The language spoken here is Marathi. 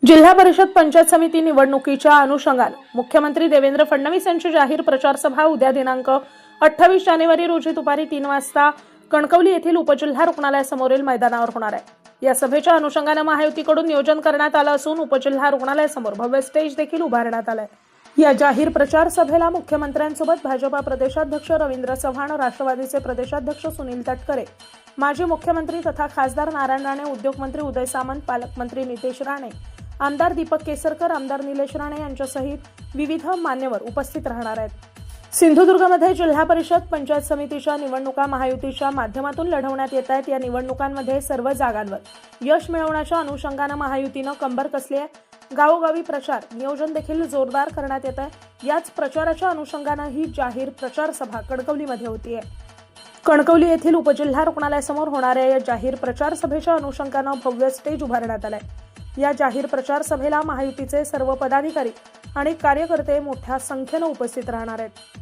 जिल्हा परिषद पंचायत समिती निवडणुकीच्या अनुषंगाने मुख्यमंत्री देवेंद्र फडणवीस यांची जाहीर प्रचार सभा उद्या दिनांक 28 जानेवारी रोजी दुपारी 3 वाजता कणकवली येथील उपजिल्हा रुग्णालयासमोरील मैदानावर होणार आहे। या सभेच्या अनुषंगाने महायुतीकडून नियोजन करण्यात आलं असून उपजिल्हा रुग्णालयासमोर भव्य स्टेज देखील उभारण्यात आलं आहे। या जाहीर प्रचार सभेला मुख्यमंत्र्यांसोबत भाजपा प्रदेशाध्यक्ष रवींद्र चव्हाण, राष्ट्रवादीचे प्रदेशाध्यक्ष सुनील तटकरे, माजी मुख्यमंत्री तथा खासदार नारायण राणे, उद्योगमंत्री उदय सामंत, पालकमंत्री नितेश राणे, आमदार दीपक केसरकर, आमदार निलेश राणे यांच्यासहित विविध मान्यवर उपस्थित राहणार आहेत। सिंधुदुर्गमध्ये जिल्हा परिषद पंचायत समितीच्या निवडणुका महायुतीच्या माध्यमातून लढवण्यात येत आहेत। या निवडणुकांमध्ये सर्व जागांवर यश मिळवण्याच्या अनुषंगाने महायुतीनं कंबर कसली आहे। गावोगावी प्रचार नियोजन देखील जोरदार करण्यात येत आहे। याच प्रचाराच्या अनुषंगाने ही जाहीर प्रचार सभा कणकवलीमध्ये होतीये। कणकवली येथील उपजिल्हा रुग्णालयासमोर होणाऱ्या या जाहीर प्रचार सभेच्या अनुषंगाने भव्य स्टेज उभारण्यात आलाय। या जाहीर प्रचार सभेला महायुतीचे सर्व पदाधिकारी आणि कार्यकर्ते मोठ्या संख्येने उपस्थित राहणार आहेत।